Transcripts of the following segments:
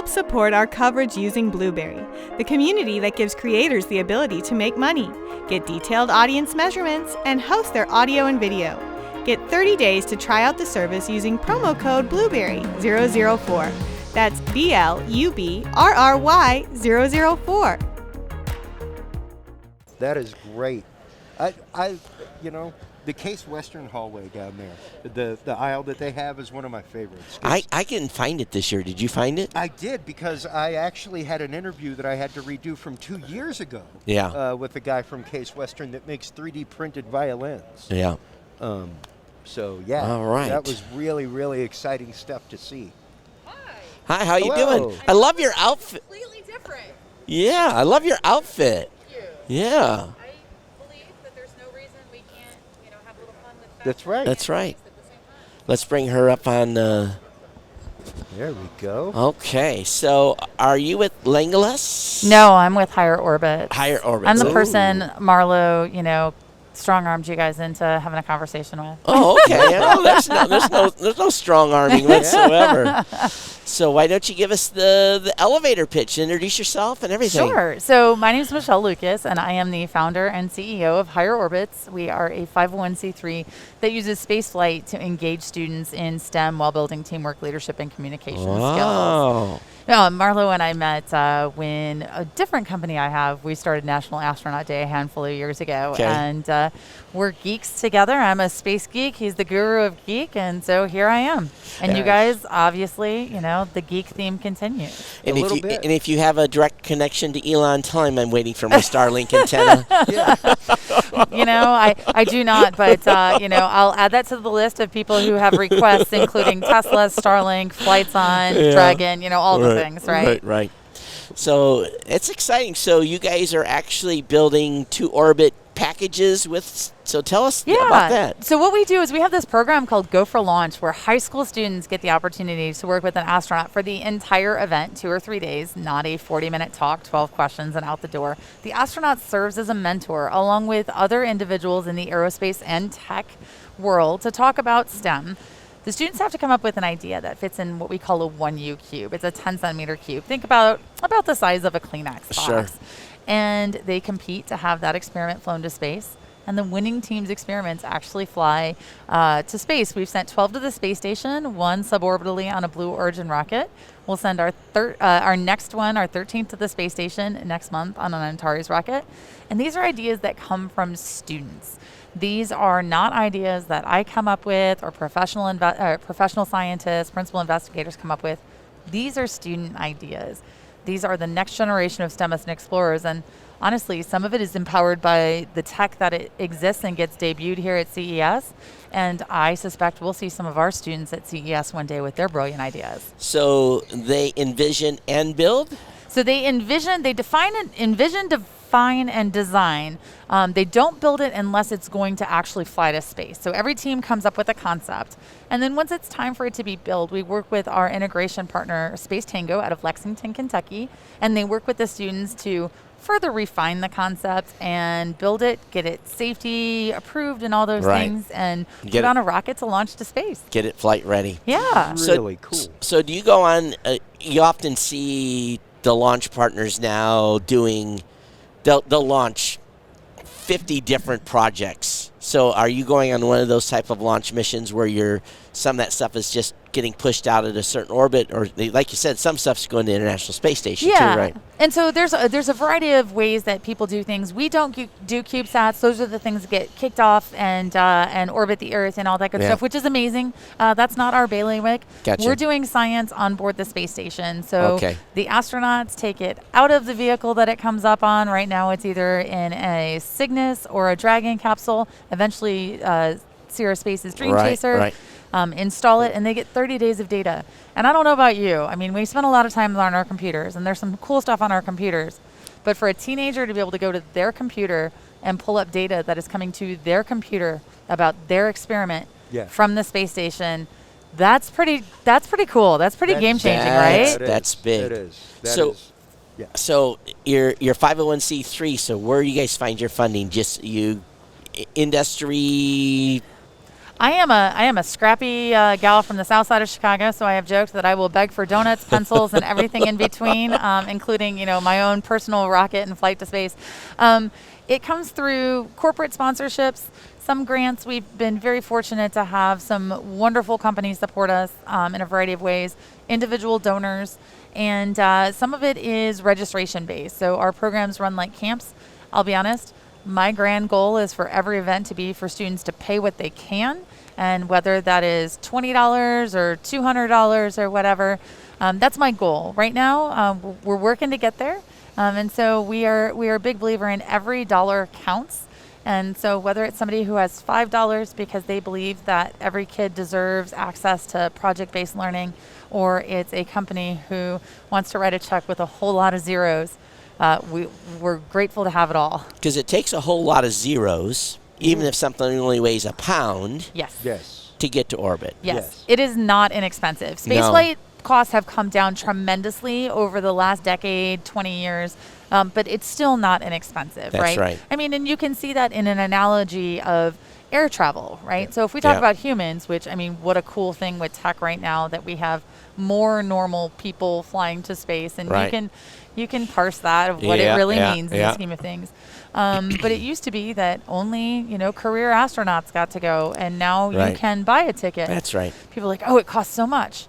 Help support our coverage using Blueberry, the community that gives creators the ability to make money, get detailed audience measurements, and host their audio and video. Get 30 days to try out the service using promo code Blueberry004. That's BLUBRRY004. That is great. The Case Western hallway down there, the aisle that they have is one of my favorites. I couldn't find it this year. Did you find it? I did, because I actually had an interview that I had to redo from 2 years ago. Yeah. With a guy from Case Western that makes 3D printed violins. Yeah. All right. That was really, really exciting stuff to see. Hi, how you Hello. doing? I love your outfit. Completely different. Yeah, I love your outfit. Thank you. Yeah. I believe that there's no reason we can't, have a little fun with fashion. That's right. That's right. At the same time. Let's bring her up on. There we go. Okay, so are you with Legolas? No, I'm with Higher Orbit. Higher Orbit. I'm the Ooh. person Marlo, strong-armed you guys into having a conversation with. Oh, okay. Oh, there's no strong arming whatsoever. So why don't you give us the elevator pitch, introduce yourself and everything. Sure. So my name is Michelle Lucas, and I am the founder and CEO of Higher Orbits. We are a 501c3 that uses spaceflight to engage students in STEM while building teamwork, leadership, and communication skills. Marlo and I met when a different company I have, we started National Astronaut Day a handful of years ago. Okay. And we're geeks together. I'm a space geek. He's the guru of geek. And so here I am. And you guys, obviously, the geek theme continues. And A little bit. if you have a direct connection to Elon, tell him I'm waiting for my Starlink antenna. I do not, but, I'll add that to the list of people who have requests, including Tesla, Starlink, Flights On, Dragon, all the things, right? Right. So it's exciting. So you guys are actually building to orbit packages so tell us about that. So what we do is we have this program called Go for Launch, where high school students get the opportunity to work with an astronaut for the entire event, 2 or 3 days, not a 40-minute talk, 12 questions, and out the door. The astronaut serves as a mentor along with other individuals in the aerospace and tech world to talk about STEM. The students have to come up with an idea that fits in what we call a 1U cube. It's a 10-centimeter cube. Think about the size of a Kleenex box. Sure. And they compete to have that experiment flown to space. And the winning team's experiments actually fly to space. We've sent 12 to the space station, 1 suborbitally on a Blue Origin rocket. We'll send our next one, our 13th, to the space station next month on an Antares rocket. And these are ideas that come from students. These are not ideas that I come up with or professional scientists, principal investigators come up with. These are student ideas. These are the next generation of STEMists and explorers. And honestly, some of it is empowered by the tech that it exists and gets debuted here at CES. And I suspect we'll see some of our students at CES one day with their brilliant ideas. So they envision and build? So they define, and design. They don't build it unless it's going to actually fly to space. So every team comes up with a concept. And then once it's time for it to be built, we work with our integration partner, Space Tango, out of Lexington, Kentucky. And they work with the students to further refine the concept and build it, get it safety approved and all those things, and get on a rocket to launch to space. Get it flight ready. Yeah. Really cool. So do you go on, you often see the launch partners now doing, they'll launch 50 different projects. So are you going on one of those type of launch missions where some of that stuff is just getting pushed out at a certain orbit, or like you said, some stuff's going to the International Space Station too, right? And so there's a variety of ways that people do things. We don't do CubeSats. Those are the things that get kicked off and orbit the Earth and all that good stuff, which is amazing. That's not our bailiwick. Gotcha. We're doing science on board the space station. So the astronauts take it out of the vehicle that it comes up on. Right now it's either in a Cygnus or a Dragon capsule. Eventually Sierra Space's Dream Chaser. Install it, and they get 30 days of data. And I don't know about you. I mean, we spend a lot of time on our computers, and there's some cool stuff on our computers. But for a teenager to be able to go to their computer and pull up data that is coming to their computer about their experiment from the space station, that's pretty cool. That's pretty game-changing, right? That's big. It is. So you're 501c3, so where do you guys find your funding? Just you industry I am a scrappy gal from the south side of Chicago, so I have joked that I will beg for donuts, pencils, and everything in between, including my own personal rocket and flight to space. It comes through corporate sponsorships, some grants. We've been very fortunate to have some wonderful companies support us in a variety of ways, individual donors, and some of it is registration based. So our programs run like camps. I'll be honest, my grand goal is for every event to be for students to pay what they can, and whether that is $20 or $200 or whatever, that's my goal. Right now, we're working to get there, and so we are a big believer in every dollar counts. And so whether it's somebody who has $5 because they believe that every kid deserves access to project-based learning, or it's a company who wants to write a check with a whole lot of zeros, we're grateful to have it all. Because it takes a whole lot of zeros, even if something only weighs a pound. Yes. To get to orbit. Yes. It is not inexpensive. Spaceflight costs have come down tremendously over the last decade, 20 years, but it's still not inexpensive, That's right? I mean, and you can see that in an analogy of air travel, right? Yeah. So if we talk about humans, which, I mean, what a cool thing with tech right now that we have more normal people flying to space, and you can parse that of what it really means in the scheme of things. But it used to be that only, career astronauts got to go, and now you can buy a ticket. That's right. People are like, oh, it costs so much.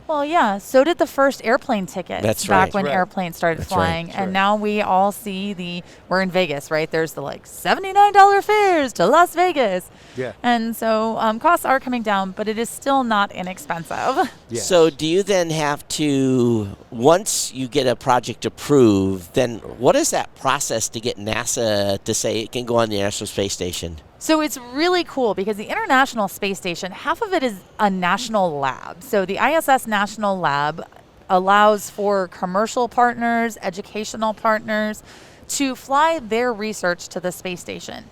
Well, yeah, so did the first airplane tickets back when airplanes started flying. And now we all see we're in Vegas, right? There's the $79 fares to Las Vegas. Yeah. And so costs are coming down, but it is still not inexpensive. Yes. So do you then have to, once you get a project approved, then what is that process to get NASA to say it can go on the International Space Station? So it's really cool because the International Space Station, half of it is a national lab. So the ISS National Lab allows for commercial partners, educational partners to fly their research to the space station.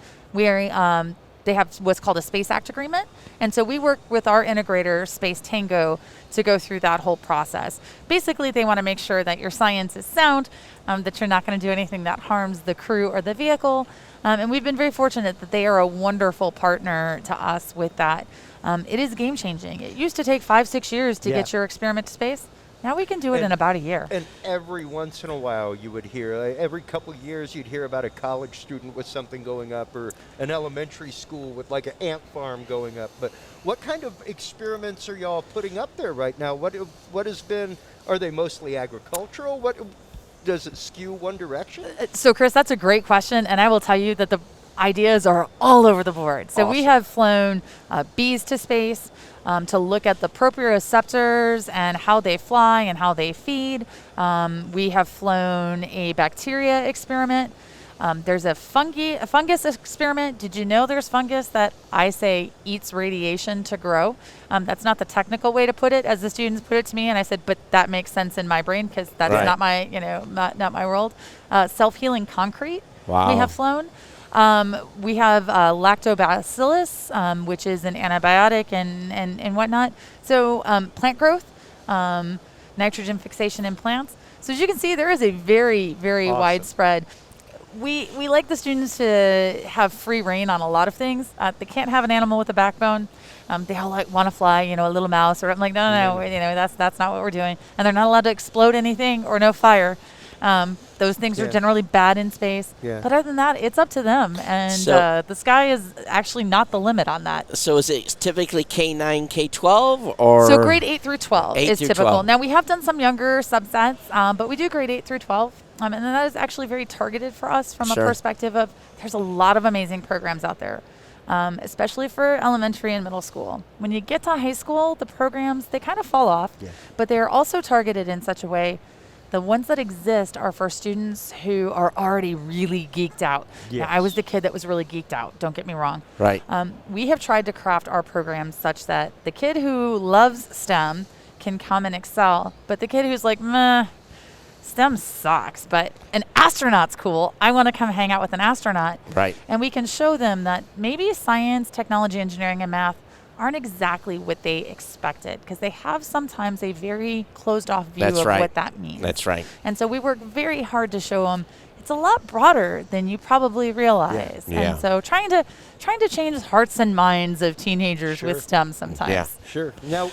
They have what's called a Space Act agreement. And so we work with our integrator, Space Tango, to go through that whole process. Basically, they want to make sure that your science is sound, that you're not going to do anything that harms the crew or the vehicle. And we've been very fortunate that they are a wonderful partner to us with that. It is game changing. It used to take 5-6 years to get your experiment to space. Now we can do it in about a year. And every once in a while you would hear, every couple of years you'd hear about a college student with something going up, or an elementary school with an ant farm going up. But what kind of experiments are y'all putting up there right now? What has been, are they mostly agricultural? What does it skew one direction? So Chris, that's a great question. And I will tell you that the ideas are all over the board. So we have flown bees to space to look at the proprioceptors and how they fly and how they feed. We have flown a bacteria experiment. There's a fungus experiment. Did you know there's fungus that I say eats radiation to grow? That's not the technical way to put it, as the students put it to me, and I said, but that makes sense in my brain because that's not my, not my world. Self-healing concrete. Wow. We have flown. We have lactobacillus, which is an antibiotic and whatnot. So plant growth, nitrogen fixation in plants. So as you can see, there is a very, very widespread. We like the students to have free reign on a lot of things. They can't have an animal with a backbone. They all want to fly, a little mouse, or I'm like, no, that's not what we're doing. And they're not allowed to explode anything or no fire. Those things are generally bad in space. Yeah. But other than that, it's up to them. And the sky is actually not the limit on that. So is it typically K9, K12? Or so grade 8 through 12 is typical. 12. Now, we have done some younger subsets, but we do grade 8 through 12. And that is actually very targeted for us from a perspective of there's a lot of amazing programs out there, especially for elementary and middle school. When you get to high school, the programs, they kind of fall off. Yeah. But they are also targeted in such a way. The ones that exist are for students who are already really geeked out. Yes. Now, I was the kid that was really geeked out, don't get me wrong. Right. We have tried to craft our programs such that the kid who loves STEM can come and excel, but the kid who's like, meh, STEM sucks, but an astronaut's cool. I want to come hang out with an astronaut. Right. And we can show them that maybe science, technology, engineering, and math aren't exactly what they expected, because they have sometimes a very closed off view of what that means. That's right. And so we work very hard to show them it's a lot broader than you probably realize. Yeah. And so trying to change hearts and minds of teenagers Sure. with STEM sometimes. Yeah. Sure. Now,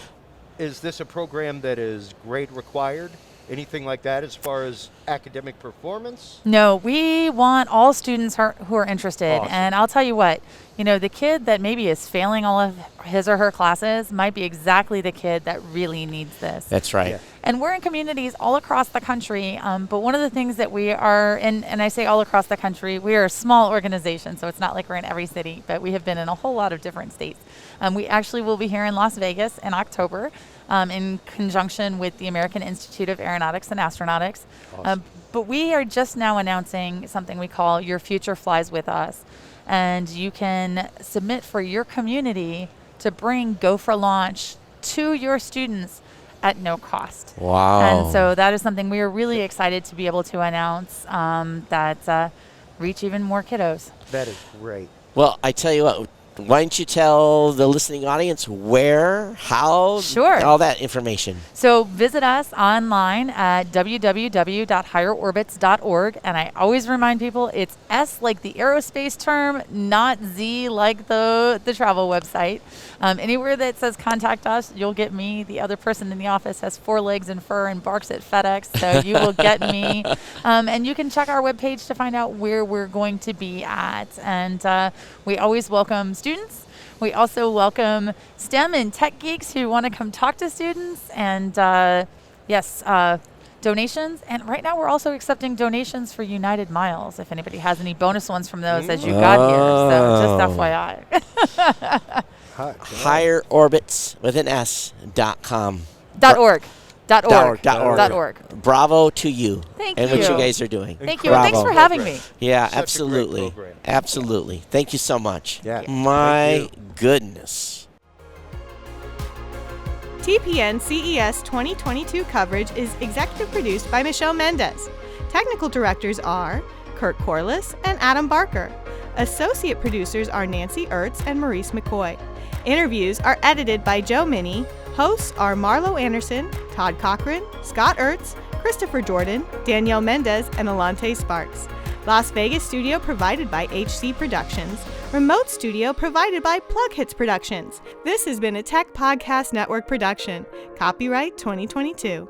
is this a program that is grade required? Anything like that as far as academic performance? No, we want all students who are interested. Awesome. And I'll tell you what, the kid that maybe is failing all of his or her classes might be exactly the kid that really needs this. That's right. Yeah. And we're in communities all across the country. But one of the things that we are in, and I say all across the country, we are a small organization, so it's not like we're in every city, but we have been in a whole lot of different states. We actually will be here in Las Vegas in October in conjunction with the American Institute of Aeronautics and Astronautics. Awesome. But we are just now announcing something we call Your Future Flies With Us. And you can submit for your community to bring Go for Launch to your students at no cost. Wow. And so that is something we are really excited to be able to announce that reach even more kiddos. That is great. Well, I tell you what, why don't you tell the listening audience where, how, Sure. all that information. So visit us online at www.higherorbits.org. And I always remind people it's S like the aerospace term, not Z like the travel website. Anywhere that says contact us, you'll get me. The other person in the office has 4 legs and fur and barks at FedEx, so you will get me. And you can check our webpage to find out where we're going to be at. And we always welcome students. We also welcome STEM and tech geeks who want to come talk to students. And donations. And right now we're also accepting donations for United Miles, if anybody has any bonus ones from those as you got here. So just FYI. HigherOrbits with an S.com. .org. .org. Bravo to you. Thank and what you. you guys are doing. Thank you. And thanks for having me. Yeah, Such a great absolutely. program. Absolutely. Thank you so much. Yeah. My Thank you. goodness. TPN CES 2022 coverage is executive produced by Michelle Mendez. Technical directors are Kurt Corliss and Adam Barker. Associate producers are Nancy Ertz and Maurice McCoy. Interviews are edited by Joe Minnie. Hosts are Marlo Anderson, Todd Cochran, Scott Ertz, Christopher Jordan, Danielle Mendez, and Alante Sparks. Las Vegas studio provided by HC Productions. Remote studio provided by PLUGHITZ Productions. This has been a Tech Podcast Network production. Copyright 2022.